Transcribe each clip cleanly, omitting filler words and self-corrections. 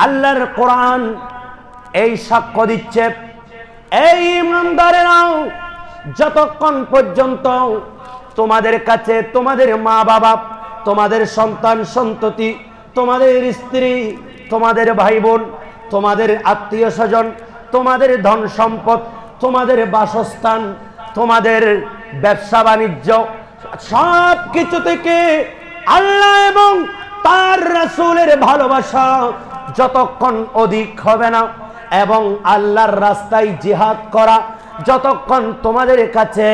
আল্লাহর কোরআন এই সাক্ষ্য দিচ্ছে, এই ইমানদারেরাও যতক্ষণ পর্যন্ত তোমাদের কাছে তোমাদের মা বাবা, তোমাদের সন্তান সন্ততি, তোমাদের স্ত্রী, তোমাদের ভাই বোন, তোমাদের আত্মীয় স্বজন, তোমাদের ধন সম্পদ, তোমাদের বাসস্থান, তোমাদের ব্যবসা বাণিজ্য, সব কিছু থেকে আল্লাহ এবং তার রাসূলের ভালোবাসা যতক্ষণ অধিক হবে না এবং আল্লাহর রাস্তায় জিহাদ করা যতক্ষণ তোমাদের কাছে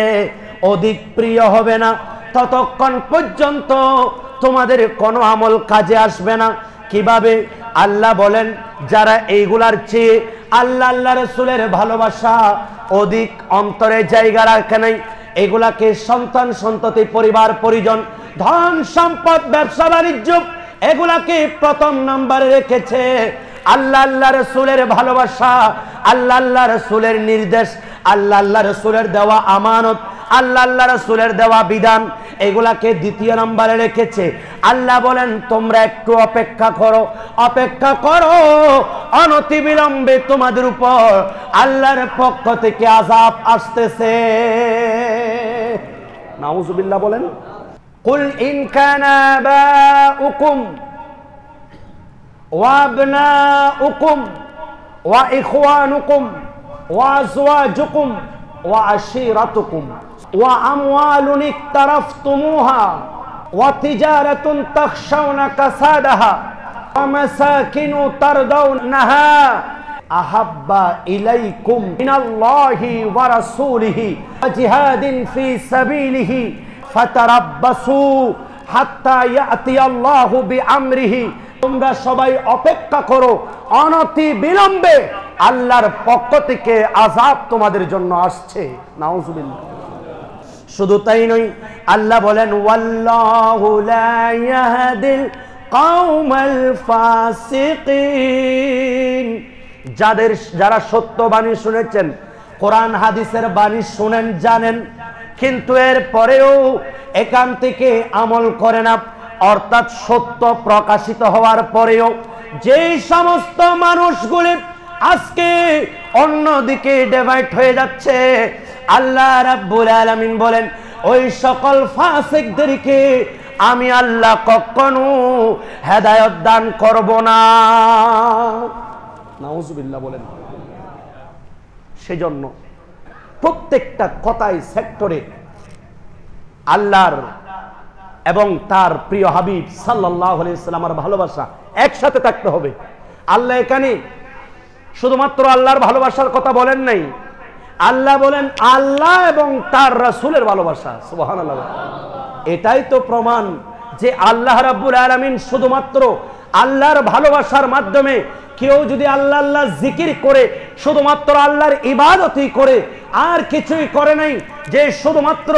অধিক প্রিয় হবে না, ততক্ষণ পর্যন্ত তোমাদের কোনো আমল কাজে আসবে না। কিভাবে? আল্লাহ বলেন, যারা এইগুলার চেয়ে আল্লাহ আল্লাহ রাসূলের ভালোবাসা অধিক অন্তরে জায়গা রাখে নাই, এগুলাকে সন্তান সন্ততি, পরিবার পরিজন, ধন সম্পদ, ব্যবসা বাণিজ্য, এগুলাকে প্রথম নম্বরে রেখেছে। আল্লাহ আল্লাহ রাসূলের ভালোবাসা, আল্লাহ আল্লাহ রাসূলের নির্দেশ, আল্লাহ আল্লাহ রাসূলের দেওয়া আমানত, আল্লাহ আল্লাহ রাসূলের দেওয়া বিধান, এগুলাকে দ্বিতীয় নম্বরে রেখেছে। আল্লাহ বলেন, তোমরা একটু অপেক্ষা করো, অপেক্ষা করো, অনতিবিলম্বে তোমাদের উপর আল্লাহর পক্ষ থেকে আযাব আসতেছে। নাউযুবিল্লাহ বলেন। কুল ইন কানা আবাউকুম ওয়া আবনাউকুম ওয়া ইখওয়ানুকুম ওয়া আজওয়াজুকুম ওয়া আশীরাতুকুম ওয়া আমওয়ালুন ইকতারাফতুমুহা ওয়া তিজারাতুন তাখশাউনা কাসাদাহা ওয়া মাসাকিনু তারদাউনাহা আহাব্বা ইলাইকুম মিনাল্লাহি ওয়া রাসূলিহি ওয়া জিহাদিন ফি সাবিলিহি ফাতারাব্বাসু হাত্তা ইয়াতিয়াল্লাহু বিআমরিহি। তোমরা সবাই অপেক্ষা করো, অনতি বিলম্বে আল্লাহর পক্ষ থেকে আযাব তোমাদের জন্য আসছে। নাউযুবিল্লাহ। শুধু তাই নয়, আল্লাহ বলেন, ওয়াল্লাহু লা ইয়াহদিল কওমাল ফাসিকিন। যারা সত্য বাণী শুনেছেন, কোরআন হাদিসের বাণী শুনেন, জানেন, কিন্তু এর পরেও এখান থেকে আমল করে না, অর্থাৎ সত্য প্রকাশিত হওয়ার পরেও যেই সমস্ত মানুষগুলি আজকে অন্যদিকে ডিভাইড হয়ে যাচ্ছে, আল্লাহ রাব্বুল আলামিন বলেন, ওই সকল ফাসিকদেরকে আমি আল্লাহ কখনো হেদায়েত দান করব না। নাউযুবিল্লাহ বলেন। সেজন্য প্রত্যেকটা কথাই সেক্টরে আল্লাহর এবং তার প্রিয় হাবিব সাল্লাল্লাহু আলাইহি ওয়াসাল্লামের ভালোবাসা একসাথে থাকতে হবে। আল্লাহ এখানে শুধুমাত্র আল্লাহর ভালোবাসার কথা বলেন নাই, আল্লাহ বলেন আল্লাহ এবং তার রাসূলের ভালোবাসা। সুবহানাল্লাহ। এটাই তো প্রমাণ যে আল্লাহ রাব্বুল আলামিন শুধুমাত্র আল্লাহর ভালোবাসার মাধ্যমে কেউ যদি আল্লাহ আল্লাহ জিকির করে, শুধুমাত্র আল্লাহর ইবাদতই করে, আর কিছুই করে নাই, যে শুধুমাত্র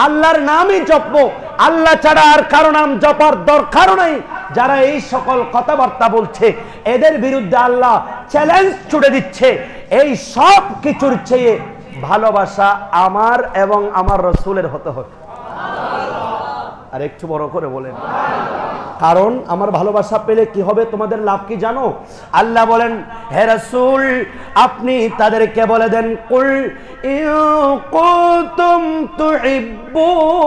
আল্লাহর নামই জপবো, আল্লাহ ছাড়া আর কারো নাম জপার দরকার নাই, যারা এই সকল কথাবার্তা বলছে, এদের বিরুদ্ধে আল্লাহ চ্যালেঞ্জ ছুড়ে দিচ্ছে, এই সব কিছুর চেয়ে ভালোবাসা আমার এবং আমার রাসূলের হতে হবে। আর একটু বড় করে বলেন, কারণ আমার ভালোবাসা পেলে কি হবে, তোমাদের লাভ কি জানো? আল্লাহ বলেন, হে রাসূল, আপনি তাদেরকে বলে দেন, কুল ইন কুনতুম তুহিব্বুনাল্লাহ,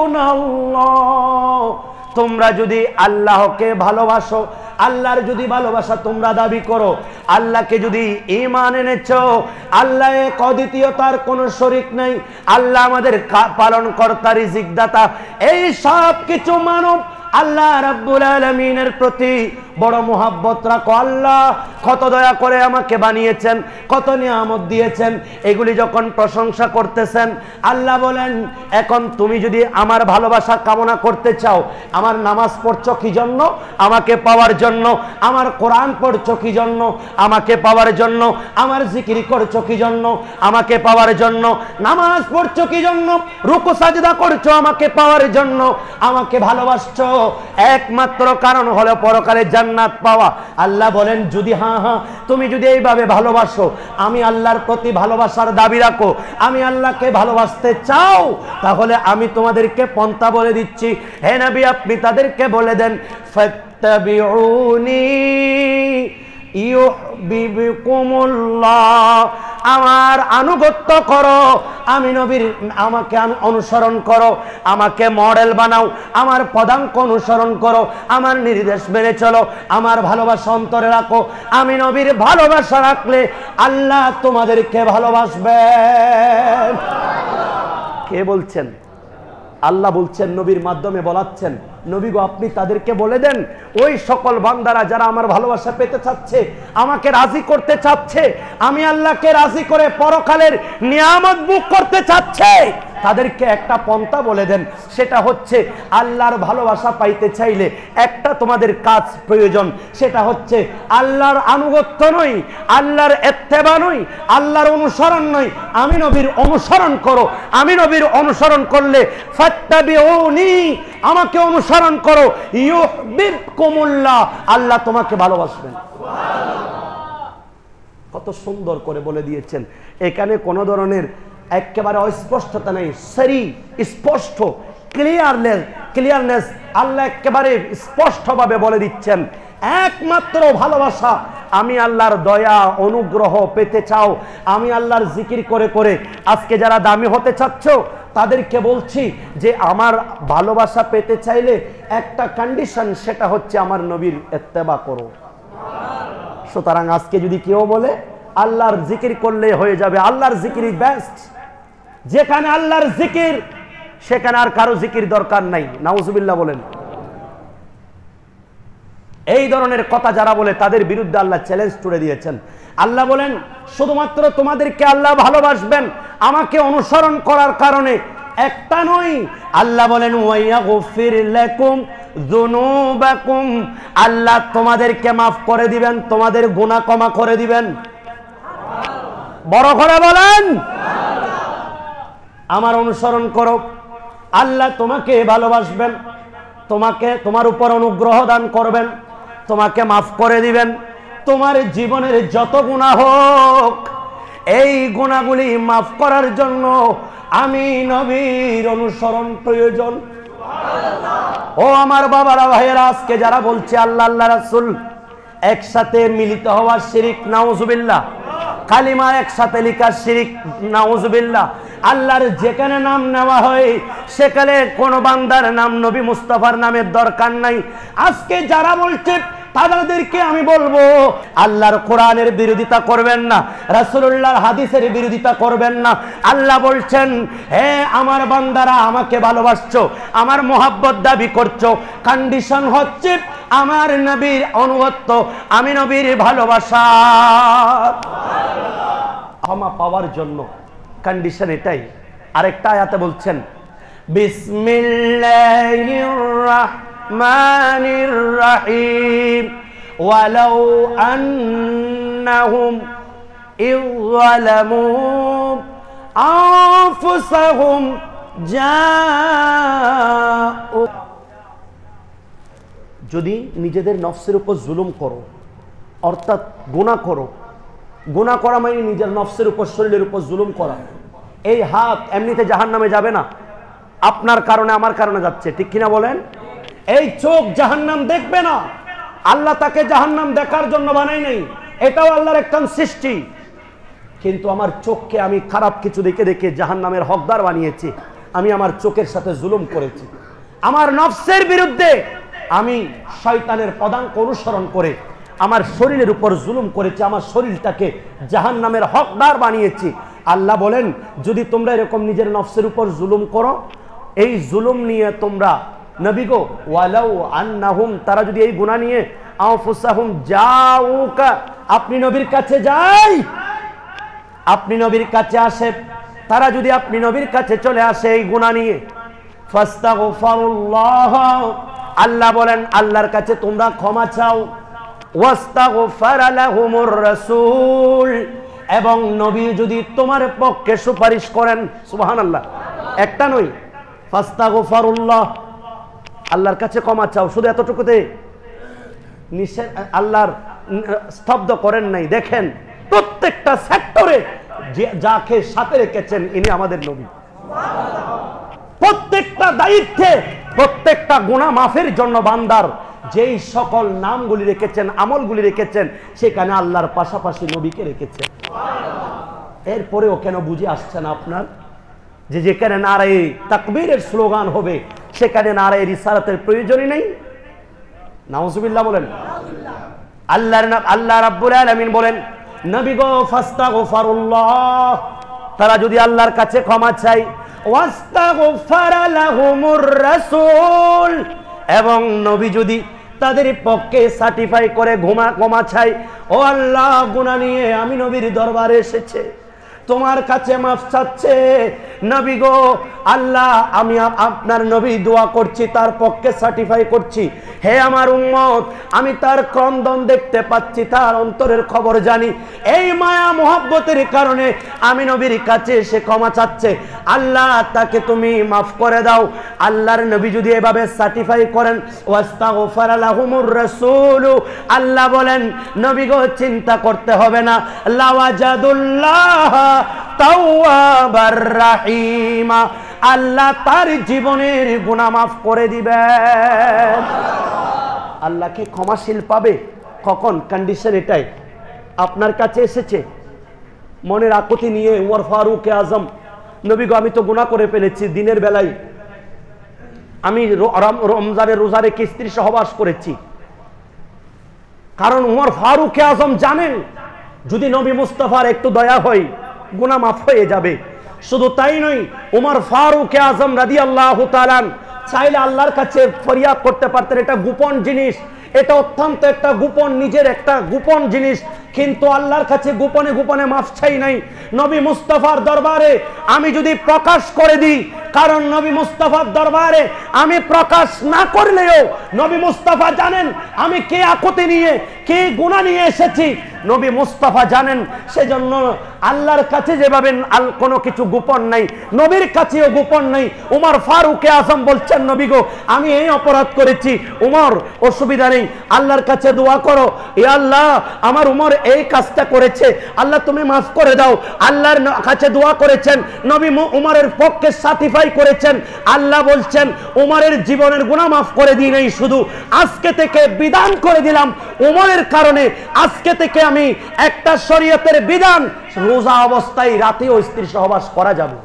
তোমরা যদি আল্লাহকে ভালোবাসো, আল্লাহর যদি ভালোবাসা তোমরা দাবি করো, আল্লাহকে যদি ঈমান এনেছো, আল্লাহ এক অদ্বিতীয়, তার কোনো শরীক নাই, আল্লাহ আমাদের পালন কর্তা, রিজিক দাতা, এই সব কিছু মানো, আল্লাহ রাব্বুল আলামিনের প্রতি বড় মোহাব্বত রাখো। আল্লাহ কত দয়া করে আমাকে বানিয়েছেন, কত নিয়ামত দিয়েছেন, এগুলি যখন প্রশংসা করতেছেন, আল্লাহ বলেন, এখন তুমি যদি আমার ভালোবাসা কামনা করতে চাও, আমার নামাজ পড়ছো কি জন্য? আমাকে পাওয়ার জন্য। আমার কোরআন পড়ছো কি জন্য? আমাকে পাওয়ার জন্য। আমার জিকির করছো কি জন্য? আমাকে পাওয়ার জন্য। নামাজ পড়ছো কি জন্য? রুকু সাজদা করছো আমাকে পাওয়ার জন্য। আমাকে ভালোবাসছো একমাত্র কারণ হলো পরকালে জান্নাত পাওয়া। আল্লাহ বলেন, যদি তুমি যদি এইভাবে ভালোবাসো, আমি আল্লাহর প্রতি ভালোবাসার দাবি রাখো, আমি আল্লাহকে ভালোবাসতে চাও, তাহলে আমি তোমাদেরকে পন্থা বলে দিচ্ছি। হে নবী, আপনি তাদেরকে বলে দেন, ফাত্তাবিউনি ইউহিব্বুকুমুল্লাহ, আমার আনুগত্য করো, আমি নবীর আমাকে অনুসরণ করো, আমাকে মডেল বানাও, আমার পদাঙ্ক অনুসরণ করো, আমার নির্দেশ মেনে চলো, আমার ভালোবাসা অন্তরে রাখো। আমি নবীর ভালোবাসা রাখলে আল্লাহ তোমাদেরকে ভালোবাসবেন। কে বলছেন? আল্লাহ বলছেন, নবীর মাধ্যমে বলাচ্ছেন, নবী গো আপনি তাদেরকে বলে দেন, ওই সকল বান্দারা যারা আমার ভালোবাসা পেতে চাচ্ছে, আমাকে রাজি করতে চাচ্ছে, আমি আল্লাহকে রাজি করে পরকালের নিয়ামত ভোগ করতে চাচ্ছে, তাদেরকে একটা পন্থা বলে দেন, সেটা হচ্ছে আল্লাহর ভালোবাসা পাইতে চাইলে একটা তোমাদের কাজ প্রয়োজন, সেটা হচ্ছে আল্লাহর আনুগত্য নয়, আল্লাহর ইত্তেবা নয়, আল্লাহর অনুসরণ নয়, আমি নবীর অনুসরণ করো। আমি নবীর অনুসরণ করলে ফাত্তাবিউনি, আমাকে অনুসরণ করো, ইউহিব্বুকুমুল্লাহ, আল্লাহ তোমাকে ভালোবাসবেন। কত সুন্দর করে বলে দিয়েছেন, এখানে কোন ধরনের একেবারে অস্পষ্টতা নেই, সরি স্পষ্ট ক্লিয়ারনেস আল্লাহ একেবারে স্পষ্টভাবে বলে দিচ্ছেন, একমাত্র ভালোবাসা, আমি আল্লাহর দয়া অনুগ্রহ পেতে চাও, আমি আল্লাহর জিকির করে করে আজকে যারা দামি হতে চাচ্ছ তাদেরকে বলছি যে আমার ভালোবাসা পেতে চাইলে একটা কন্ডিশন, সেটা হচ্ছে আমার নবীর ইত্তেবা করো। সুতরাং আজকে যদি কেউ বলে আল্লাহর জিকির করলে হয়ে যাবে, আল্লাহর জিকির ইজ বেস্ট, যেখানে আল্লাহর জিকির সেখানে আর কারো জিকির দরকার নাই, নাউজুবিল্লাহ বলেন। এই ধরনের কথা যারা বলে তাদের বিরুদ্ধে আল্লাহ চ্যালেঞ্জ ছুড়ে দিয়েছেন। আল্লাহ বলেন শুধুমাত্র তোমাদেরকে আল্লাহ ভালোবাসবেন আমাকে অনুসরণ করার কারণে, একটা নয়। আল্লাহ বলেন ওয়ায়াগফির লাকুম যুনুবাকুম, আল্লাহ তোমাদেরকে মাফ করে দিবেন, তোমাদের গুনাহ ক্ষমা করে দিবেন। বড় করে বলেন আমার অনুসরণ করো, আল্লাহ তোমাকে ভালোবাসবেন, তোমাকে তোমার উপর অনুগ্রহ দান করবেন, তোমাকে মাফ করে দিবেন। তোমার জীবনের যত গুনাহ হোক, এই গুনাহগুলি মাফ করার জন্য আমি নবীর অনুসরণ প্রয়োজন। ও আমার বাবারা ভাইয়েরা, আজকে যারা বলছে আল্লাহ আল্লাহ রাসূল একসাথে মিলিত হওয়া শিরিক, নাউজুবিল্লাহ, কালিমা একসাথে লিখা শিরিক, নাউজুবিল্লাহ, আল্লাহর যেখানে নাম নেওয়া হয় সেখানে কোন বান্দার নাম নবী মুস্তাফার নামের দরকার নাই। আজকে যারা বলছে তাদেরকে আমি বলবো আল্লাহর কোরআনের বিরোধিতা করবেন না, রাসূলুল্লাহর হাদিসের বিরোধিতা করবেন না। আল্লাহ বলছেন, হে আমার বান্দারা আমাকে ভালোবাসছো, আমার মোহাব্বত দাবি করছো, কন্ডিশন হচ্ছে আমার নবীর অনুগত্য, আমি নবীর ভালোবাসা। ক্ষমা পাওয়ার জন্য কন্ডিশন এটাই। আরেকটা আয়াতে বলছেন বিসমিল্লাহির রাহমানির রাহিম ওয়ালাউ আন্নাহুম ইযলামু আনফুসাহুম জাউ, যদি নিজেদের নফসের উপর জুলুম করো, অর্থাৎ গুনাহ করো, গুনাহ করা মানে নিজের নফসের উপর শরীরের উপর জুলুম করা। এই হাত এমনিতে জাহান্নামে যাবে না, আপনার কারণে আমার কারণে যাচ্ছে, ঠিক কিনা বলেন? এই চোখ জাহান্নাম দেখবে না, আল্লাহ তাকে জাহান্নাম দেখার জন্য বানাই নাই, এটাও আল্লাহর একটা সৃষ্টি। কিন্তু আমার চোখকে আমি খারাপ কিছু দেখে দেখে জাহান্নামের হকদার বানিয়েছি, আমি আমার চোখের সাথে জুলুম করেছি, আমার নফসের বিরুদ্ধে আমি শয়তানের পদাঙ্ক অনুসরণ করে আমার শরীরের উপর জুলুম করেছি, আমার শরীরটাকে জাহান্নামের হকদার বানিয়েছি। আল্লাহ বলেন যদি তোমরা এরকম নিজের নফসের উপর জুলুম করো, এই জুলুম নিয়ে তোমরা নবী গো ওয়ালাউ আন্নাহুম, তারা যদি এই গুনাহ নিয়ে আনফুসাহুম জাউকা, আপনি নবীর কাছে যাই, আপনি নবীর কাছে আসে, তারা যদি আপনি নবীর কাছে চলে আসে এই গুনাহ নিয়ে, ফাস্তাগফিরুল্লাহ, আল্লাহ বলেন আল্লাহর কাছে তোমরা ক্ষমা চাও, ওয়াস্তাগফারা লাহুমুর রাসূল, এবং নবী যদি তোমার পক্ষে সুপারিশ করেন, সুবহানাল্লাহ, একটা নয়, ফাস্তাগফিরুল্লাহ, আল্লাহর কাছে ক্ষমা চাও, শুধু এতটুকুতে নিষেধ আল্লাহর স্তব্ধ করেন নাই। দেখেন প্রত্যেকটা সেক্টরে যাকে সাথে রেখেছেন ইনি আমাদের নবী, প্রত্যেকটা দায়িত্বে, প্রত্যেকটা গুনাহ মাফের জন্য বান্দার যেই সকল নামগুলি রেখেছেন, আমলগুলি রেখেছেন, সেখানে আল্লাহর পাশাপাশি নবীকে রেখেছেন। এরপরেও কেন বুঝে আসছে না আপনার যে যেখানে নারায়ে তাকবীরের স্লোগান হবে সেখানে নারায়ে রিসালাতের প্রয়োজনই নেই? নাউজুবিল্লাহ বলেন। আল্লাহ রাব্বুল আলামিন বলেন, নবী গো ফাস্তাগফিরুল্লাহ, তারা যদি আল্লাহর কাছে ক্ষমা চায়, ওয়াস্তাগফার লাহুমুর রাসূল, এবং নবী যদি তাদের পক্ষে সার্টিফাই করে ক্ষমা চায়, ও আল্লাহ গুনাহ নিয়ে আমি নবীর দরবারে এসেছে, তোমার কাছে মাফ চাচ্ছে, নবী গো আল্লাহ আমি আপনার নবী দোয়া করছি, তার পক্ষে সার্টিফাই করছি, হে আমার উম্মত আমি তার ক্রন্দন দেখতে পাচ্ছি, তার অন্তরের খবর জানি, এই মায়া মোহাব্বতের কারণে আমি নবীর কাছে এসে ক্ষমা চাচ্ছে, আল্লাহ তাকে তুমি মাফ করে দাও। আল্লাহর নবী যদি এভাবে সার্টিফাই করেন, ওয়াস্তাগফার লাহুমুর রাসূল, আল্লাহ বলেন নবী গো চিন্তা করতে হবে না, লাওয়াজাদুল্লাহ তাওয়াবার রাহিমা, আল্লাহ তার জীবনের গুনাহ মাফ করে দিবেন। আল্লাহকে ক্ষমাশীল পাবে কখন? কন্ডিশন এটাই, আপনার কাছে এসেছে মনের আকুতি নিয়ে, উমর ফারুক আজম, নবী গো আমি তো গুনাহ করে ফেলেছি, দিনের বেলায় আমি রমজানের রোজা রেখে স্ত্রীর সহবাস করেছি, কারণ উমর ফারুক আজম জানেন যদি নবী মুস্তাফার একটু দয়া হয় গুনাহ মাফ হয়ে যাবে। শুধু তাই নয়, উমর ফারুক আজম রাদিয়াল্লাহু তাআলা চাইলে আল্লাহর কাছে ফরিয়াদ করতে পারতেন, এটা গোপন জিনিস, এটা অত্যন্ত একটা গোপন, নিজের একটা গোপন জিনিস, কিন্তু আল্লাহর কাছে গোপনে গোপনে মাফ চাই নাই। নবী মুস্তাফার দরবারে আমি যদি প্রকাশ করে দিই, কারণ নবী মুস্তাফার দরবারে আমি প্রকাশ না করলেও নবী মুস্তাফা জানেন আমি কে আকুতি নিয়ে, কে গুনাহ নিয়ে এসেছি, নবী মুস্তাফা জানেন, সেজন্য আল্লাহর কাছে যেভাবে কোনো কিছু গোপন নাই, নবীর কাছেও গোপন নাই। উমর ফারুক আজম বলছেন, নবী গো আমি এই অপরাধ করেছি, উমর অসুবিধা নেই, আল্লাহর কাছে দোয়া করো, এ আল্লাহ আমার উমর এই কাজটা করেছে, আল্লাহ তুমি মাফ করে দাও। আল্লাহর কাছে দোয়া করেছেন, নবী উমরের পক্ষে সার্টিফাই করেছেন, আল্লাহ বলছেন উমরের জীবনের গুনাহ মাফ করে দিই নাই, শুধু আজকে থেকে বিধান করে দিলাম উমরের কারণে আজকে থেকে আমি একটা শরীয়তের বিধান, রোজা অবস্থায় রাতেও স্ত্রী সহবাস করা যাবে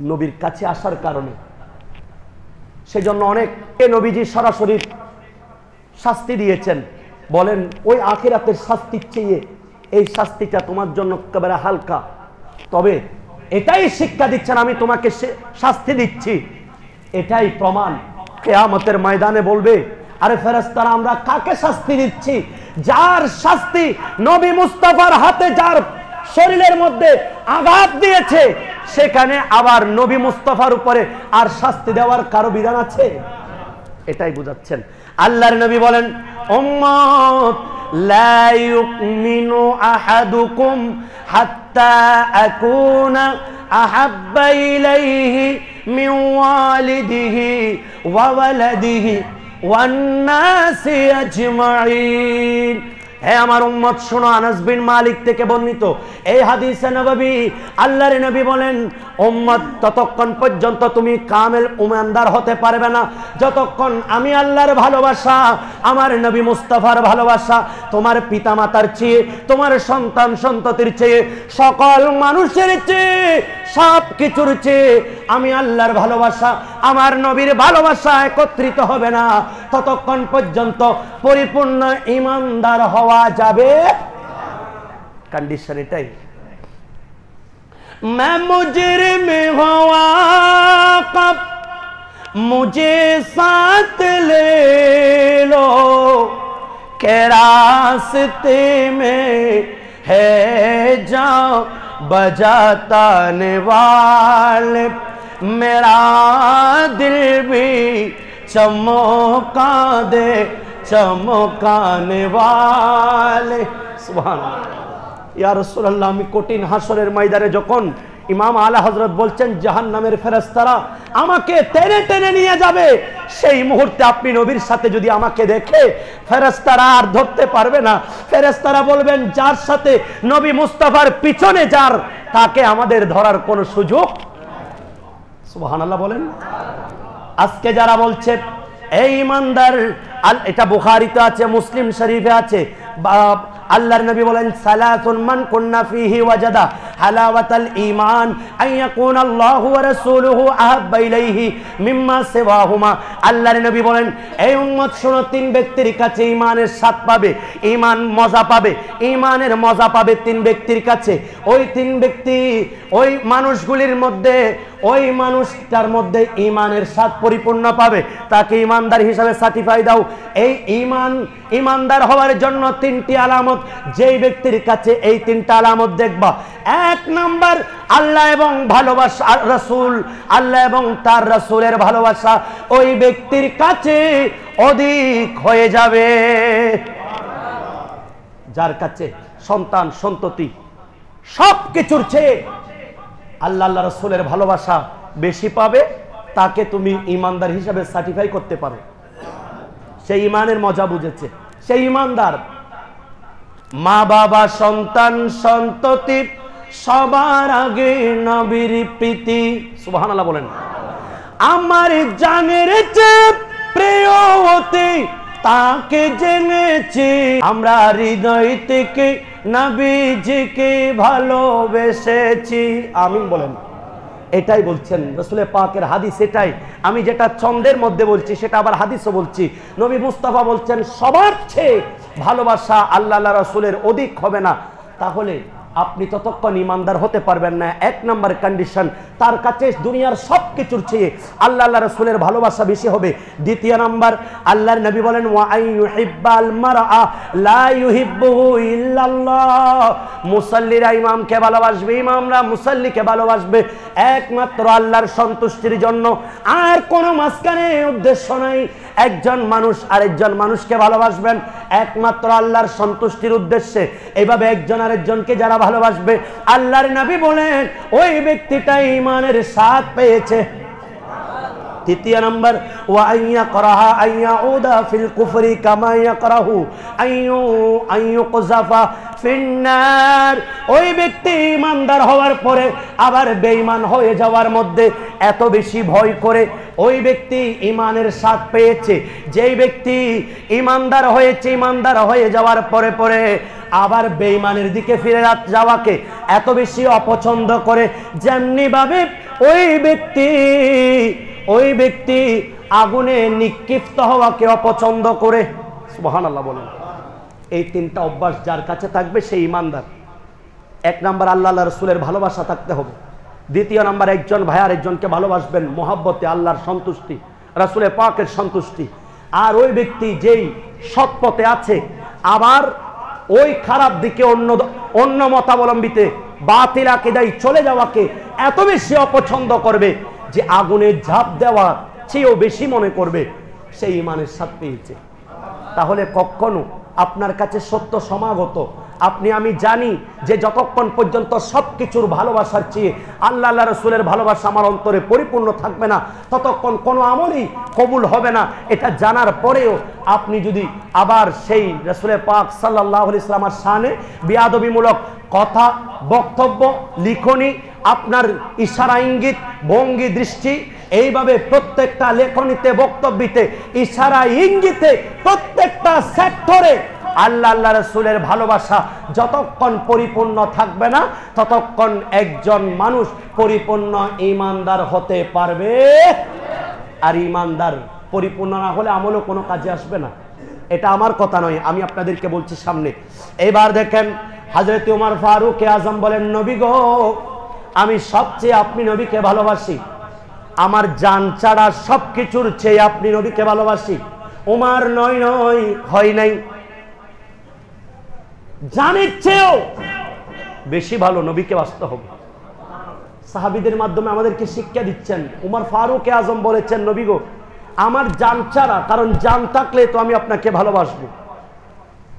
নবীর কাছে আসার কারণে। সেজন্য অনেককে নবীজি সরাসরি শাস্তি দিয়েছেন, বলেন ওই আখিরাতের শাস্তির চেয়ে এই শাস্তিটা তোমার জন্য একেবারে হালকা, তবে এটাই শিক্ষা দিচ্ছেন আমি তোমাকে শাস্তি দিচ্ছি, এটাই প্রমাণ। কিয়ামতের ময়দানে বলবে, আরে ফেরেশতারা আমরা কাকে শাস্তি দিচ্ছি? যার শাস্তি নবী মুস্তাফার হাতে যার শরীরের মধ্যে আঘাত দিয়েছে, সেখানে আবার নবী মুস্তাফার উপরে আর শাস্তি দেওয়ার কারো বিধান আছে? এটাই বুঝাচ্ছেন। আল্লাহর নবী বলেন, উম্মত লা ইউমিনু আহাদুকুম হাত্তা আকুনা আহাব্বা ইলাইহি মিন ওয়ালিদিহি ওয়া ওয়ালাদিহি ওয়ান নাসি আজমাইন। হে আমার উম্মত শোনো, আনাস বিন মালিক থেকে বর্ণিত এই হাদিসে নববী, আল্লাহর নবী বলেন, উম্মত ততক্ষণ পর্যন্ত তুমি কামেল ঈমানদার হতে পারবে না যতক্ষণ আমি আল্লাহর ভালোবাসা, আমার নবী মুস্তাফার ভালোবাসা তোমার পিতামাতার চেয়ে, তোমার সন্তান সন্ততির চেয়ে, সকল মানুষের চেয়ে, সব কিছুর চেয়ে আমি আল্লাহর ভালোবাসা, আমার নবীর ভালোবাসা একত্রিত হবে না, ততক্ষণ পর্যন্ত পরিপূর্ণ ঈমানদার হওয়া যাবে। কন্ডিশন এটাই। मैं मुजरिम हुआ कब मुझे साथ ले लो, के रास्ते में है जाओ बजाने वाले, मेरा दिल भी चमका दे चमकाने वाले। सुभान अल्लाह। ইয়া রাসূলুল্লাহ, আমি কঠিন হাসরের ময়দানে যখন ইমাম আলা হযরত বলছেন জাহান্নামের ফেরেশতারা আমাকে টেনে টেনে নিয়ে যাবে, সেই মুহূর্তে আপনি নবীর সাথে যদি আমাকে দেখে, ফেরেশতারা আর ধরতে পারবে না। ফেরেশতারা বলবেন, যার সাথে নবী মুস্তাফার পিছনে যার, তাকে আমাদের ধরার কোনো সুযোগ। সুবহানাল্লাহ বলেন। আজকে যারা বলছে এই ইমানদার, এটা বুখারীতে আছে, মুসলিম শরীফে আছে, আল্লাহর নবী বলেন সালাতুন মান কুন্না ফিহি ওয়াজাদা হালাওয়াতাল ঈমান আইয়াকুনা আল্লাহু ওয়া রাসূলুহু আহাব্বা ইলাইহি মিম্মা সিওয়াহুমা। আল্লাহর নবী বলেন এই উম্মত শোনো, তিন ব্যক্তির কাছে ঈমানের স্বাদ পাবে, ঈমান মজা পাবে, ঈমানের মজা পাবে তিন ব্যক্তির কাছে। ওই তিন ব্যক্তি, ওই মানুষগুলির মধ্যে, ওই মানুষটার মধ্যে ঈমানের স্বাদ পরিপূর্ণ পাবে, তাকে ঈমানদার হিসাবে সার্টিফাই দাও। এই ঈমানদার হওয়ার জন্য তিনটি আলামত, যেই ব্যক্তির কাছে এই তিনটা আলামত দেখবা, এক নাম্বার আল্লাহ এবং ভালোবাসা, রাসূল, আল্লাহ এবং তার রাসূলের ভালোবাসা ওই ব্যক্তির কাছে অধিক হয়ে যাবে। যার কাছে সন্তান সন্ততি সবকিছুর চেয়ে আল্লাহ রাসূলের ভালোবাসা বেশি পাবে, তাকে তুমি ঈমানদার হিসাবে সার্টিফাই করতে পারো। সেই ঈমানের মজা বুঝেছে, সেই ঈমানদার। মা বাবা সন্তান সন্ততি সবার আগে নবীর প্রীতি, সুবহানাল্লাহ বলেন। আমার জানের চেয়ে প্রিয় অতি তাকে জেনেছি, আমরা হৃদয় থেকে নবীজিকে ভালোবেসেছি। আমিন বলেন। এটাই বলছেন রাসূল পাকের হাদিস, এটাই। আমি যেটা ছন্দের মধ্যে বলছি সেটা আবার হাদিসও বলছি। নবী মুস্তাফা বলছেন সবার চেয়ে ভালোবাসা আল্লাহ রাসূলের অধিক হবে না, তাহলে আপনি ততক্ষণ ঈমানদার হতে পারবেন না। এক নাম্বার কন্ডিশন, তার কাছে দুনিয়ার সবকিছুর চেয়ে আল্লাহ রাসূলের ভালোবাসা বেশি হবে। দ্বিতীয় নাম্বার, আল্লাহর নবী বলেন ওয়া আইয়ুহিব্বাল মারআ লা ইউহিব্বুহু ইল্লাল্লাহ। মুসাল্লিরা ইমামকে ভালোবাসবে, ইমামরা মুসাল্লিকে ভালোবাসবে একমাত্র আল্লাহর সন্তুষ্টির জন্য, আর কোনো মাঝখানে উদ্দেশ্য নাই। একজন মানুষ আরেকজন মানুষকে ভালোবাসবেন একমাত্র আল্লাহর সন্তুষ্টির উদ্দেশ্যে। এইভাবে একজন আরেকজনকে যারা ভালোবাসবে, আল্লাহর নবী বলেন ওই ব্যক্তিটা ঈমানের স্বাদ পেয়েছে। তৃতীয় নম্বর, ওয়া আইয়াকরাহা আইয়াউদা ফিল কুফরি কামা ইয়াকরাহু আইয়ুকযাফা ফিন্নার। ওই ব্যক্তি ঈমানদার হওয়ার পরে আবার বেঈমান হয়ে যাওয়ার মধ্যে এত বেশি ভয় করে, ওই ব্যক্তি ঈমানের স্বাদ পেয়েছে। যেই ব্যক্তি ঈমানদার হয়েছে, ঈমানদার হয়ে যাওয়ার পরে পরে আবার বেঈমানের দিকে ফিরে যাওয়াকে এত বেশি অপছন্দ করে, যেমনি ভাবে ওই ব্যক্তি আগুনে নিক্ষিপ্ত হওয়াকে অপছন্দ করে। সুবহানাল্লাহ বলেন। এই তিনটা অভ্যাস যার কাছে থাকবে সেই ঈমানদার। এক নাম্বার আল্লাহ রাসূলের ভালোবাসা থাকতে হবে। দ্বিতীয় নাম্বার, একজন ভাই আরেকজনকে ভালোবাসবেন মহব্বতে, আল্লাহর সন্তুষ্টি, রাসূলের পাকের সন্তুষ্টি। আর ওই ব্যক্তি যেই সৎ পথে আছে আবার ওই খারাপ দিকে অন্য মতাবলম্বিতে বাতিল আকীদায় চলে যাওয়াকে এত বেশি অপছন্দ করবে যে আগুনে ঝাঁপ দেওয়া চেয়েও বেশি মনে করবে সেই ঈমানের স্বাদ পেয়েছে। তাহলে কখনো আপনার কাছে সত্য সমাগত, আপনি আমি জানি যে যতক্ষণ পর্যন্ত সবকিছুর ভালোবাসার চেয়ে আল্লাহ রাসূলের ভালোবাসা আমার অন্তরে পরিপূর্ণ থাকবে না, ততক্ষণ কোনো আমলই কবুল হবে না। এটা জানার পরেও আপনি যদি আবার সেই রাসূলের পাক সাল্লাল্লাহু আলাইহি ওয়াসাল্লামের শানে বেয়াদবিমূলক কথা, বক্তব্য, লিখনি, আপনার ইশারা, ইঙ্গিত, ভঙ্গি, দৃষ্টি, এইভাবে প্রত্যেকটা লেখনীতে, বক্তব্যতে, ইশারা, ইঙ্গিতে, প্রত্যেকটা সেক্টরে আল্লাহ রাসূলের ভালোবাসা যতক্ষণ পরিপূর্ণ থাকবে না ততক্ষণ একজন মানুষ পরিপূর্ণ ঈমানদার হতে পারবে। আর ঈমানদার পরিপূর্ণ না হলে আমলও কোনো কাজে আসবে না। এটা আমার কথা নয়, আমি আপনাদেরকে বলছি সামনে। এবার দেখেন হযরত ওমর ফারুক আজম বলেন, নবী গো, আমি সবচেয়ে আপনি নবীকে ভালোবাসি, আমার জান ছাড়া সবকিছুর চেয়ে আপনি নবীকে ভালোবাসি। ওমর নয় হয় নাই, জানের চেয়েও বেশি ভালো নবীকে বাসতে হবে। সাহাবীদের মাধ্যমে আমাদেরকে শিক্ষা দিচ্ছেন। ওমর ফারুক আজম বলেছেন, নবী গো, আমার জান ছাড়া, কারণ জান থাকলে তো আমি আপনাকে ভালোবাসবো।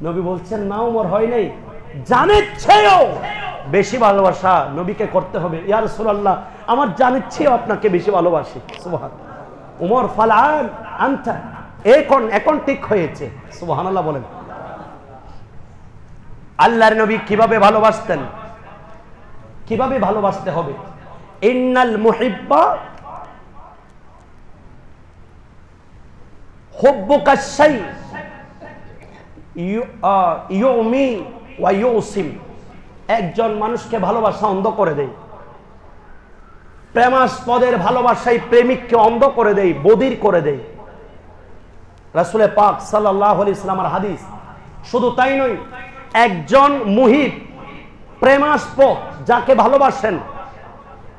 নবী বলছেন, না ওমর হয় নাই, জানের চেয়েও বেশি ভালোবাসা নবীকে করতে হবে। ইয়া রাসূলুল্লাহ, আমার জানের চেয়েও আপনাকে বেশি ভালোবাসি। সুবহানাল্লাহ। ওমর ফালান আনতা, এখন ঠিক হয়েছে। সুবহানাল্লাহ বলেন। আল্লাহর নবী কিভাবে ভালোবাসতেন, কিভাবে ভালোবাসতে হবে? ইন্নাল মুহিব্বা হুব্বুকা শাই ইউমি ওয়া ইউসিম, একজন মানুষকে ভালোবাসা অন্ধ করে দেয়। প্রেমাস্পদের ভালোবাসায় প্রেমিককে অন্ধ করে দেয়, বধির করে দেয়। রাসূল পাক সাল্লাল্লাহু আলাইহি ওয়াসাল্লামের হাদিস। শুধু তাই নয়, একজন মুহিব প্রেমাস্পদ যাকে ভালোবাসেন,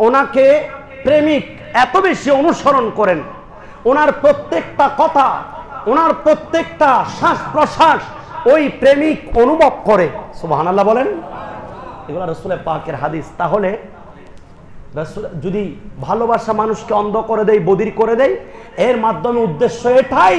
ওনাকে প্রেমিক এত বেশি অনুসরণ করেন, ওনার প্রত্যেকটা কথা, ওনার প্রত্যেকটা শ্বাস প্রশ্বাস ওই প্রেমিক অনুভব করে। সুবহানাল্লাহ বলেন। এগুলো রাসূল পাকের হাদিস। তাহলে রাসূল যদি ভালোবাসা মানুষকে অন্ধ করে দেয়, বধির করে দেয়, এর মাধ্যমে উদ্দেশ্য এটাই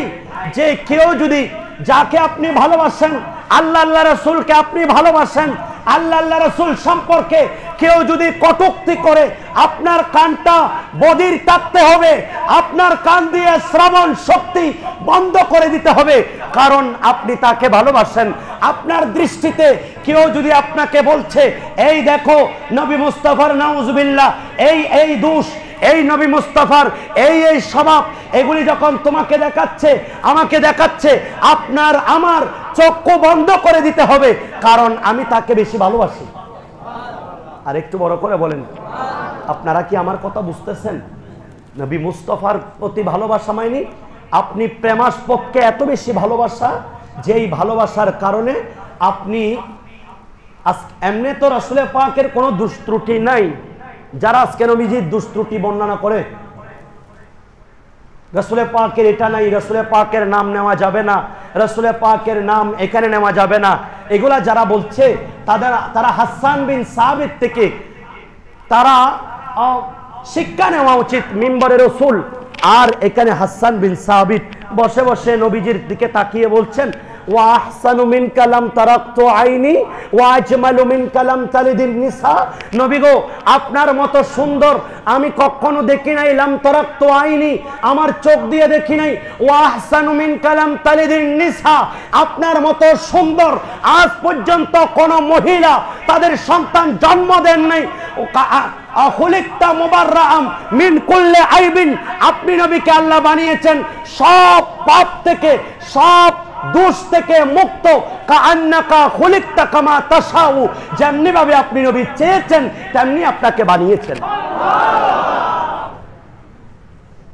যে কেউ যদি যাকে আপনি ভালোবাসেন, আল্লাহ আল্লাহ রাসূলকে আপনি ভালোবাসেন, আল্লাহ আল্লাহ রাসূল সম্পর্কে কেউ যদি কটূক্তি করে, আপনার কানটা বধির থাকতে হবে, আপনার কান দিয়ে শ্রবণ শক্তি বন্ধ করে দিতে হবে, কারণ আপনি তাকে ভালোবাসেন। আপনার দৃষ্টিতে কেউ যদি আপনাকে বলছে, এই দেখো নবী মুস্তাফার নাউজুবিল্লাহ এই দোষ, এই নবী মুস্তাফার এই স্বভাব, এগুলি যখন তোমাকে দেখাচ্ছে, আমাকে দেখাচ্ছে, আপনার আমার চক্ষু বন্ধ করে দিতে হবে, কারণ আমি তাকে বেশি ভালোবাসি। আর একটু বড় করে বলেন, আপনারা কি আমার কথা বুঝতেছেন? নবী মুস্তাফার প্রতি ভালোবাসা মানে আপনি প্রেমাস্পদকে এত বেশি ভালোবাসা, যেই ভালোবাসার কারণে আপনি এমনি তো রাসূল পাকের কোনো দোষ ত্রুটি নাই। যারা আজকে নবীজির দোষ ত্রুটি বর্ণনা করে, রাসূল পাকের এটা নাই, রাসূল পাকের নাম নেওয়া যাবে না, রাসূল পাকের নাম এখানে নেওয়া যাবে না, এগুলা যারা বলছে তারা হাসান বিন সাবিত থেকে তারা শিক্ষা নেওয়া উচিত, মিম্বরে রাসূল। আর এখানে হাসান বিন সাবিত বসে বসে নবীজির দিকে তাকিয়ে বলছেন, ওয়া আহসানু মিনকা লাম তারাকতু আইনি ওয়া আজমালু মিনকা লাম তালিদিন নিসা, নবী গো আপনার মতো সুন্দর আমি কখনো দেখি নাই, লাম তারাকতু আইনি আমার চোখ দিয়ে দেখি নাই, ওয়া আহসানু মিনকা লাম তালিদিন নিসা আপনার মতো সুন্দর আজ পর্যন্ত কোন মহিলা তাদের সন্তান জন্ম দেন নাই। খুলিকতা মুবাররাআম মিন কুল্লি আইবিন, আপনি নবীকে আল্লাহ বানিয়েছেন সব পাপ থেকে, সব দোষ থেকে মুক্ত। কাআন্নাকা খুলিকতা কামা তাশাউ, যেমনি ভাবে আপনি নবী চেয়েছেন তেমনি আপনাকে বানিয়েছেন।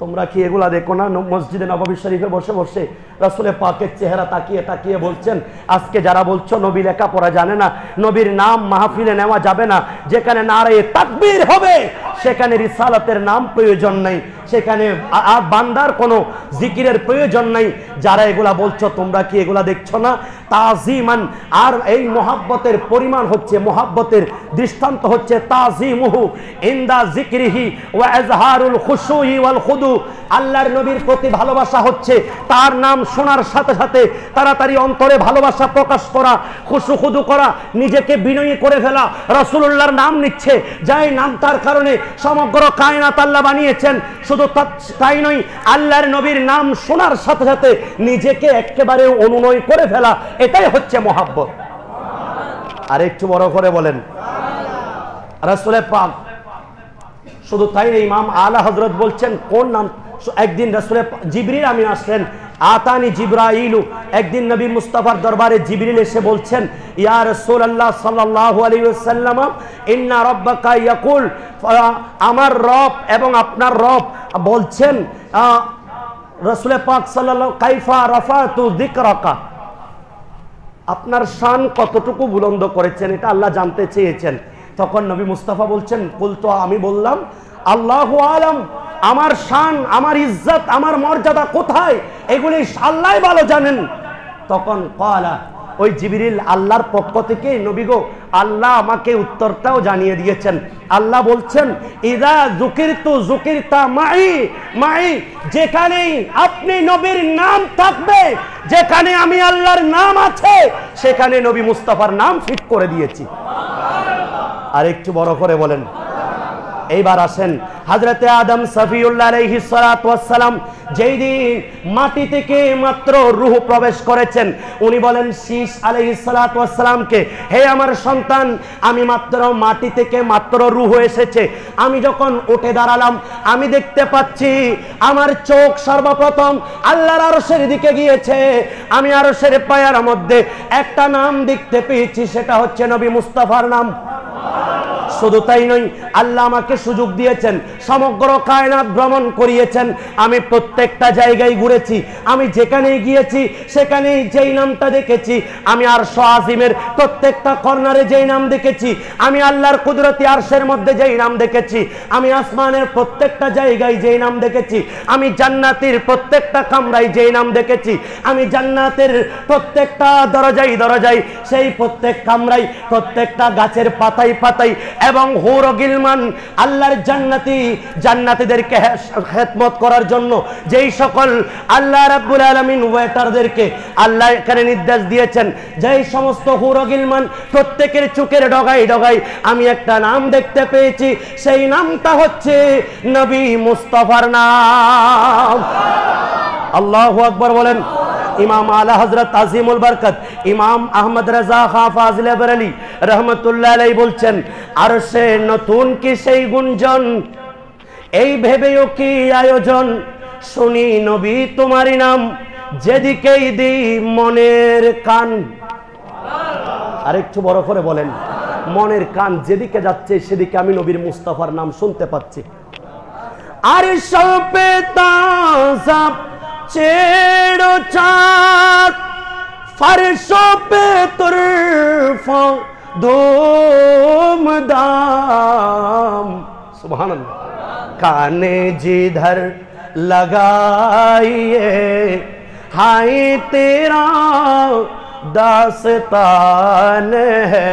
তোমরা কি এগুলা দেখো না? মসজিদে নববী শরীফে বসে বসে রাসূল পাকের চেহারা তাকিয়ে তাকিয়ে বলছেন, আজকে যারা বলছো নবী লেখাপড়া জানে না, নবীর নাম মাহফিলে নেওয়া যাবে না, যেখানে নারায়ে তাকবীর হবে সেখানে রিসালাতের নাম প্রয়োজন নাই, সেখানে বান্দার কোনো জিকিরের প্রয়োজন নাই। যারা এগুলা বলছো তোমরা কি এগুলা দেখছো না? তাজিমান, আর এই মোহাব্বতের পরিমাণ হচ্ছে, মোহাব্বতের দৃষ্টান্ত হচ্ছে তাজিমুহু ইনদা জিকরিহি ওয়া ইজহারুল খুশুই ওয়াল খুদু। আল্লাহর নবীর প্রতি ভালোবাসা হচ্ছে তার নাম শোনার সাথে সাথে তাড়াতাড়ি অন্তরে ভালোবাসা প্রকাশ করা, খুশু খুদু করা, নিজেকে বিনয়ী করে ফেলা। রাসূলুল্লাহর নাম নিচ্ছে, যাই নাম তার কারণে সমগ্র কায়নাত আল্লাহ বানিয়েছেন। শুধু তাই নয়, আল্লাহর নবীর নাম শোনার সাথে সাথে নিজেকে একেবারে অনুনয় করে ফেলা, এটাই হচ্ছে মোহাব্বত। আর একটু বড় করে বলেন রাসূল পাক। শুধু তাই নয়, ইমাম আলা হযরত বলছেন কোন নাম। একদিন রাসূল জিবরিল আমিন আসলেন, আতানি জিবরাইলু, একদিন নবী মুস্তাফার দরবারে জিবরিল এসে বলছেন, ইয়া রাসূলুল্লাহ সাল্লাল্লাহু আলাইহি ওয়াসাল্লাম, ইন্না রাব্বাকা ইয়াকুল, আমার রব এবং আপনার রব বলছেন, রাসূল পাক সাল্লাল্লাহু কাইফা রাফাতু যিকরাকা, আপনার শান কতটুকু বুলন্দ করেছেন এটা আল্লাহ জানতে চেয়েছেন। তখন নবী মুস্তাফা বলছেন, কুলতু, আমি বললাম, আল্লাহু আলাম, আমার শান, আমার ইজ্জত, আমার মর্যাদা কোথায় এগুলি আল্লাহই ভালো জানেন। তখন ক্বালা, ওই জিবরিল আল্লাহর পক্ষ থেকে, নবী গো আল্লাহ আমাকে উত্তরটাও জানিয়ে দিয়েছেন। আল্লাহ বলছেন, ইযা যুকিরতু যুকিরতা মাই মাই, যেখানেই আপনি নবীর নাম থাকবে, যেখানে আমি আল্লাহর নাম আছে সেখানে নবী মুস্তাফার নাম ফিট করে দিয়েছি। আর একটু বড় করে বলেন এইবার আসেন, হযরতে আদম সফিউল্লাহ আলাইহিস সালাতু ওয়াস সালাম যেই দিন মাটি থেকে মাত্র রূহ প্রবেশ করেছেন, উনি বলেন শীশ আলাইহিস সালাতু ওয়াস সালামকে, হে আমার সন্তান, আমি মাত্র মাটি থেকে মাত্র রূহ এসেছে, আমি যখন উঠে দাঁড়ালাম আমি দেখতে পাচ্ছি আমার চোখ সর্বপ্রথম আল্লাহর আরশের দিকে গিয়েছে, আমি আরশের পায়ার মধ্যে একটা নাম দেখতে পেয়েছি, সেটা হচ্ছে নবী মুস্তাফার নাম। শুধু তাই নয়, আল্লাহ আমাকে সুযোগ দিয়েছেন, সমগ্র কায়নাত ভ্রমণ করিয়েছেন, আমি প্রত্যেকটা জায়গায় ঘুরেছি, আমি যেখানেই গিয়েছি সেখানেই যেই নামটা দেখেছি, আমি আরশ আজিমের প্রত্যেকটা কর্নারে যেই নাম দেখেছি, আমি আল্লাহর কুদরতি আরশের মধ্যে যেই নাম দেখেছি, আমি আসমানের প্রত্যেকটা জায়গায় যেই নাম দেখেছি, আমি জান্নাতের প্রত্যেকটা কামরায় যেই নাম দেখেছি, আমি জান্নাতের প্রত্যেকটা দরজায় দরজায়, সেই প্রত্যেক কামরায়, প্রত্যেকটা গাছের পাতায় পাতায় এবং হুর ও গিলমান আল্লাহর জান্নাতীদেরকে খেদমত করার জন্য যেই সকল আল্লাহ রাব্বুল আলামিন ওয়েটারদেরকে আল্লাহ এখানে নির্দেশ দিয়েছেন, যেই সমস্ত হুর ও গিলমান প্রত্যেকের চোখের ডগায় ডগায় আমি একটা নাম দেখতে পেয়েছি, সেই নামটা হচ্ছে নবী মুস্তাফার নাম। আল্লাহু আকবার বলেন। ইমাম আলা হযরত আজিমুল বরকত ইমাম আহমদ রাজা খান ফাজিল বরেলি রহমতুল্লাহ আলাইহি বলছেন, আরশে নতুন কি সেই গুঞ্জন, এই ভেবেও কি আয়োজন, শুনি নবী তোমারই নাম, যেদিকেই দিই মনের কান। আরেকটু বড় করে বলেন, মনের কান যেদিকে যাচ্ছে সেদিকে আমি নবীর মুস্তাফার নাম শুনতে পাচ্ছি। আরশ পে তাজা চেড়ো চাঁদ, फर्शों पे तुरफा धूमधाम, सुभान अल्लाह। काने जिधर लगाइए हाय तेरा दास्तान है,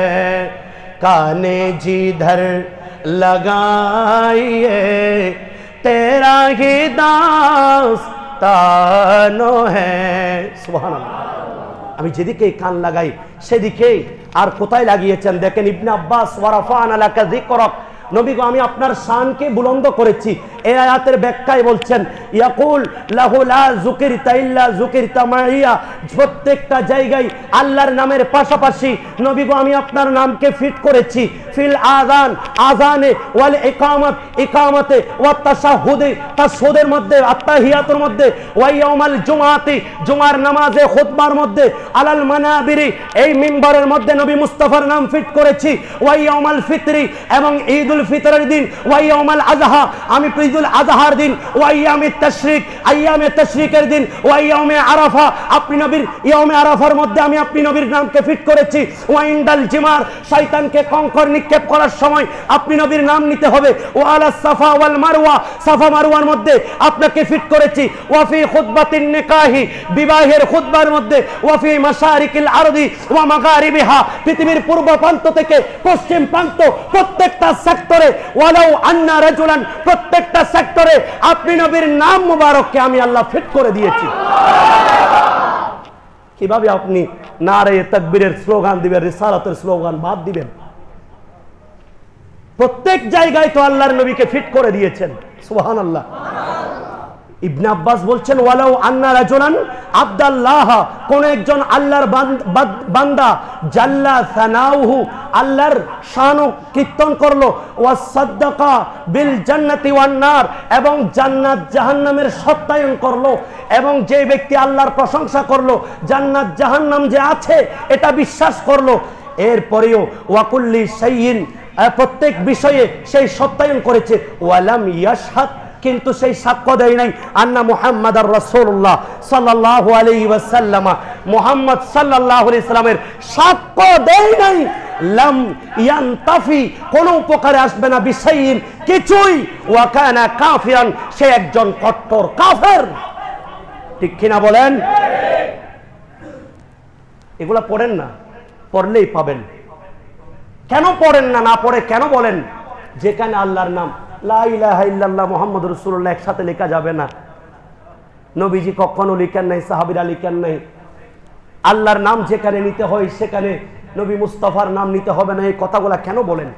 काने जिधर लगाइए तेरा ही दास्तानो है, सुभान अल्लाह। আমি যেদিকে কান লাগাই সেদিকেই। আর কোথায় লাগিয়েছেন দেখেন, ইবনে আব্বাস ওয়ারাফানা লাকা যিকরাক, নবী গো আমি আপনার শানকে বুলন্দ করেছি, এই আয়াতের ব্যাখ্যায় বলছেন ইয়াকুল লাহু লা যুকিরতা ইল্লা যুকিরতা মাইয়া, প্রত্যেকটা জায়গায় আল্লাহর নামের পাশাপাশি নবী গো আমি আপনার নামকে ফিট করেছি, ফিল আযান আযানে ওয়াল ইকামত ইকামতে ওয়াত তাশাহুদে তাশহুদের মধ্যে, আত্তাহিয়াতুর মধ্যে, ওয়া ইয়াউমাল জুমআতি জুমার নামাজে খুতবার মধ্যে, আলাল মানাবিরি এই মিম্বরের মধ্যে নবী মুস্তাফার নাম ফিট করেছি, ওয়া ইয়াউমাল ফিতরি এবং ঈদুল ফিতরের দিন, ওয়া ইয়াউমাল আযহা আমি ঈদুল আযহার দিন, ওয়া ইয়ামিত তাশরিক আইয়ামে তাশরিকের দিন, ওয়া ইয়াউমে আরাফা আপনি নবীর ইয়াউমে আরাফার মধ্যে আমি আপনি নবীর নামকে ফিট করেছি, ওয়া ইনদাল জিমার শয়তানকে কঙ্কর নিক্ষেপ করার সময় আপনি নবীর নাম নিতে হবে, ওয়া আলাস সাফা ওয়াল মারওয়া সাফা মারওয়ার মধ্যে আপনাকে ফিট করেছি, ওয়া ফি খুতবাতিন নিকাহি বিবাহের খুতবার মধ্যে, ওয়া ফি মাশারিকিল আরদি ওয়া মাগারিবিহা পৃথিবীর পূর্ব প্রান্ত থেকে পশ্চিম প্রান্ত প্রত্যেকটা সেক্টরে, ওয়ালাউ আন্না রাজুলান প্রত্যেকটা সেক্টরে আপনি নবীর নাম মুবারককে আমি আল্লাহ ফিট করে দিয়েছি। কিভাবে আপনি নারে তাকবীরের স্লোগান দিবেন, রিসালাতের স্লোগান বাদ দিবেন? প্রত্যেক জায়গায় তো আল্লাহর নবীকে ফিট করে দিয়েছেন, সুবহানাল্লাহ। ইবনে আব্বাস বলছেন ওয়ালাউ আন্না রাজুলান আব্দুল্লাহ, কোন একজন আল্লাহর বান্দা জাল্লা সানাউহু আল্লাহর শান কীর্তন করলো, ওয়া সাদ্দাকা বিল জান্নাতি ওয়ান নার এবং জান্নাত জাহান্নামের সত্যায়ন করলো, এবং যে ব্যক্তি আল্লাহর প্রশংসা করলো, জান্নাত জাহান্নাম যে আছে এটা বিশ্বাস করলো, এরপরেও ওয়াকুল্লি শাইইন প্রত্যেক বিষয়ে সেই সত্যায়ন করেছে, ওয়ালাম ইয়াশহাদ কিন্তু সেই সাক্ষ্য দেয় নাই আন্না মুহাম্মাদার রাসূলুল্লাহ সাল্লাল্লাহু আলাইহি ওয়াসাল্লাম, মুহাম্মদ সাল্লাল্লাহু আলাইহি সাল্লামের সাক্ষ্য দেয় নাই, লাম ইয়ানতাফি কোন উপকারে আসবে না, বিশাইইন কিছুই, ওয়া কানা কাফিরান সে একজন কট্টর কাফের। ঠিক কিনা বলেন? এগুলা পড়েন না, পড়লেই পাবেন। কেন পড়েন না? না পড়ে কেন বলেন? যেখানে আল্লাহর নাম লা ইলাহা ইল্লাল্লাহ মুহাম্মাদুর রাসূলুল্লাহ একসাথে লেখা যাবে না, নবীজি কখনো লিখেন নাই, সাহাবীরা লিখেন নাই। আল্লাহর নাম যেখানে নিতে হয় সেখানে নবী মুস্তাফার নাম নিতে হবে না, এই কথাগুলা কেন বলেন?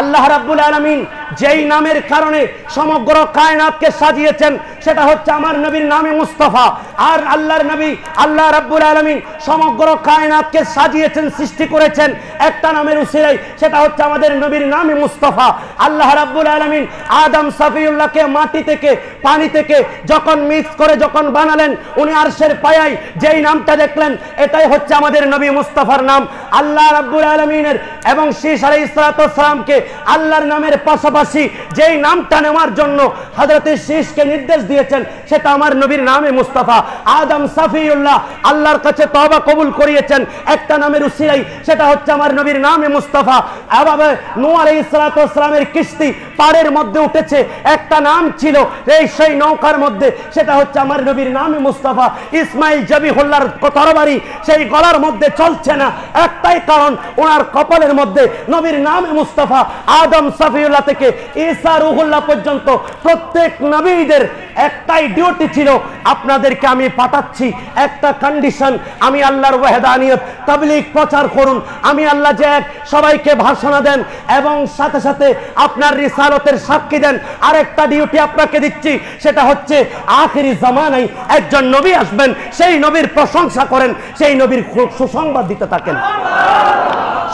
আল্লাহ রাব্বুল আলামিন যেই নামের কারণে সমগ্র কায়নাতকে সাজিয়েছেন সেটা হচ্ছে আমার নবীর নামে মুস্তাফা। আর আল্লাহর নবী আল্লাহ রাব্বুল আলামিন সমগ্র কায়নাতকে সাজিয়েছেন, সৃষ্টি করেছেন একটা নামের উসিলায়, সেটা হচ্ছে আমাদের নবীর নামে মুস্তাফা। আল্লাহ রাব্বুল আলামিন আদম সফিউল্লাহকে মাটি থেকে পানি থেকে যখন মিক্স করে যখন বানালেন, উনি আরশের পায়ায় যেই নামটা দেখলেন এটাই হচ্ছে আমাদের নবী মুস্তাফার নাম। আল্লাহ রাব্বুল আলামিনের এবং শীশ আলাইহিস সালাতু ওয়াস সালামকে আল্লাহর নামের পাশাপাশি যেই নামটা নেওয়ার জন্য হযরত শীশকে নির্দেশ দিয়েছেন সেটা আমার নবীর নামে মুস্তাফা। আদম সফিউল্লাহ আল্লাহর কাছে তওবা কবুল করিয়েছেন একটা নামের উসিলায়, সেটা হচ্ছে আমার নবীর নামে মুস্তাফা। এভাবে নূহ আলাইহিস সালাতু ওয়াস সালামের কিস্তি পাড়ের মধ্যে উঠেছে, একটা নাম ছিল সেই নৌকার মধ্যে, সেটা হচ্ছে আমার নবীর নামে মুস্তাফা। ইসমাইল জবিহুল্লাহর তরবারি সেই গলার মধ্যে চলছে না, একটাই কারণ ওনার কপালের মধ্যে নবীর নামে মুস্তাফা। আদম সফিউল্লাহ থেকে ঈসা রূহুল্লাহ পর্যন্ত প্রত্যেক নবীদের একটাই ডিউটি ছিল, আপনাদেরকে আমি পাঠাচ্ছি একটা কন্ডিশন, আমি আল্লাহর ওয়াহদানিয়ত তাবলীগ প্রচার করুন, আমি আল্লাহ যে এক, সবাইকে ভাষণ দেন এবং সাথে সাথে আপনার রিসালতের সাক্ষী দেন। আরেকটা ডিউটি আপনাকে দিচ্ছি, সেটা হচ্ছে আখিরি জামানায় একজন নবী আসবেন, সেই নবীর প্রশংসা করেন, সেই নবীর সুসংবাদ দিতে থাকেন।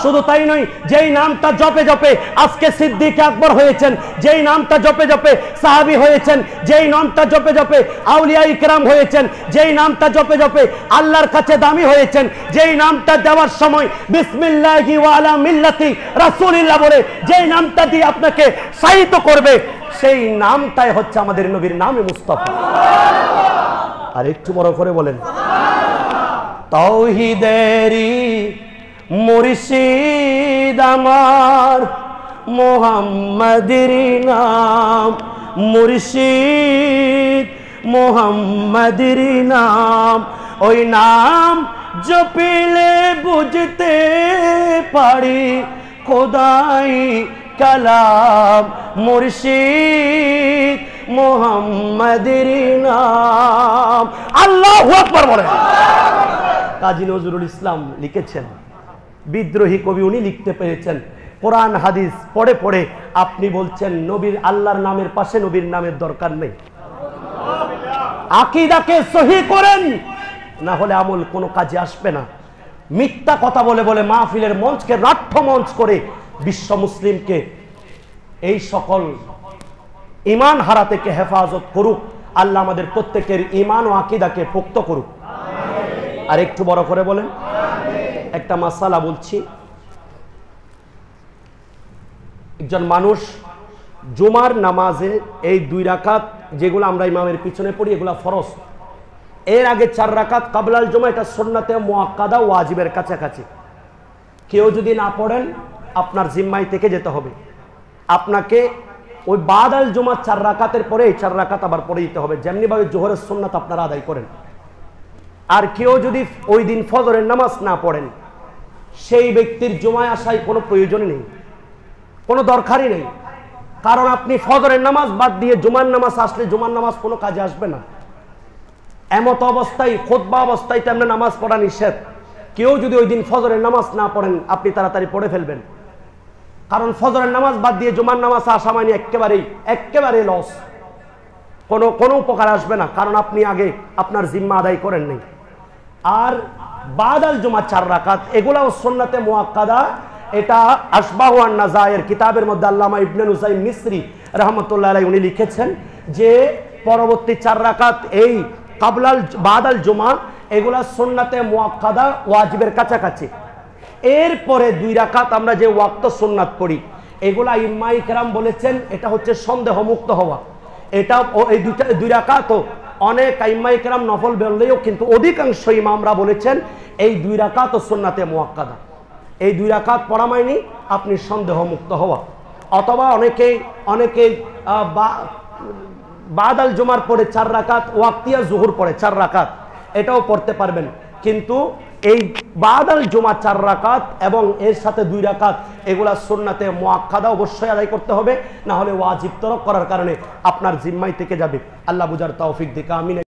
শুধু তাই নয়, যেই নামটা জপে জপে আজকে সিদ্দিক আকবর হয়েছেন, যেই নামটা জপে জপে সাহাবী হয়েছেন, যেই নামটা জপে জপে আউলিয়া ইকরাম হয়েছেন, যেই নামটা জপে জপে আল্লাহর কাছে দামি হয়েছেন, যেই নামটা দেওয়ার সময় বিসমিল্লাহি ওয়া আলা মিল্লাতি রাসূলিল্লাহ বলে যেই নামটা দিয়ে আপনাকে সাহিত্য করবে, সেই নামটাই হচ্ছে আমাদের নবীর নামে মুস্তাফা। আর একটু বড় করে বলেন, তাওহীদেরই মুর্শিদ আমার মুহাম্মাদের নাম, মুর্শিদ মুহাম্মাদের নাম, ওই নাম জপিলে বুঝতে পারি খোদাই কালাম, মুর্শিদ মুহাম্মাদের নাম। আল্লাহু আকবার বলেন। কাজী নজরুল ইসলাম লিখেছেন, বিদ্রোহী কবি উনি লিখতে পেরেছেন, কোরআন হাদিস পড়ে পড়ে আপনি বলছেন নবীর আল্লাহর নামের পাশে নবীর নামের দরকার নেই। আকীদাকে সহি করেন, না হলে আমল কোনো কাজে আসবে না। মিথ্যা কথা বলে বলে মাহফিলের মঞ্চকে নাট্য মঞ্চ করে বিশ্ব মুসলিমকে এই সকল ঈমান হারা থেকে হেফাজত করুক। আল্লাহ আমাদের প্রত্যেকের ঈমান ও আকীদাকে পোক্ত করুক। আর একটু বড় করে বলেন। একটা মাসালা বলছি, একজন মানুষ জুমার নামাজে এই 2 রাকাত যেগুলো আমরা ইমামের পিছনে পড়ি এগুলা ফরজ, এর আগে 4 রাকাত কাবলাল জুমা, এটা সুন্নাতে মুআক্কাদা ওয়াজিবের কাছাকাছি। কেউ যদি না পড়েন আপনার জিম্মায় থেকে যেতে হবে, আপনাকে ওই বাদাল জুমা 4 রাকাতের পরে এই 4 রাকাত আবার পড়ে দিতে হবে, যেমনিভাবে জোহরের সুন্নাত আপনারা আদায় করেন। আর কেউ যদি ওই দিন ফজরের নামাজ না পড়েন, সেই ব্যক্তির জুমায় আসায় কোনো প্রয়োজন নেই, কোনো দরকারই নেই। কারণ আপনি ফজরের নামাজ বাদ দিয়ে জুমার নামাজ আসলে জুমার নামাজ কোনো কাজে আসবে না। এমত অবস্থায় খুতবা অবস্থায় তেমনি নামাজ পড়া নিষেধ। কেউ যদি ওই দিন ফজরের নামাজ না পড়েন আপনি তাড়াতাড়ি পড়ে ফেলবেন, কারণ ফজরের নামাজ বাদ দিয়ে জুমার নামাজ আসা মানে একেবারেই লস, কোনো উপকার আসবে না, কারণ আপনি আগে আপনার জিম্মা আদায় করেন নাই। আর বাদাল জুমা 4 রাকাত এগুলাও সুন্নাতে মুআক্কাদা, এটা আশবাহ ওয়ান নাযায়ের কিতাবের মধ্যে আল্লামা ইবনে নুসাইম মিসরি রাহমাতুল্লাহ আলাইহি উনি লিখেছেন যে পরবর্তী 4 রাকাত এই কাবলাল বাদাল জুমা এগুলা সুন্নাতে মুআক্কাদা ওয়াজিবের কাছাকাছি। এরপরে 2 রাকাত আমরা যে ওয়াক্ত সুন্নাত পড়ি এগুলা ইমাম কেরাম বলেছেন এটা হচ্ছে সন্দেহ মুক্ত হওয়া। এটা এই 2 রাকাতও অনেক ইমাম কেরাম নফল বললেও কিন্তু অধিকাংশ ইমামরা বলেছেন এই 2 রাকাত সুন্নাতে মুআক্কাদা। এই 2 রাকাত পড়া মানে আপনি সন্দেহ মুক্ত হওয়া। অথবা অনেকেই বাদাল জুমার পরে 4 রাকাত ওয়াক্তিয়া জুহুর পরে 4 রাকাত এটাও পড়তে পারবেন, কিন্তু এই বাদাল জুমা 4 রাকাত এবং এর সাথে 2 রাকাত এগুলা সুন্নাতে মুআক্কাদা অবশ্যই আদায় করতে হবে, না হলে ওয়াজিব তরক করার কারণে আপনার জিম্মায় থেকে যাবে। আল্লাহ বুঝার তৌফিক দিক। আমিন।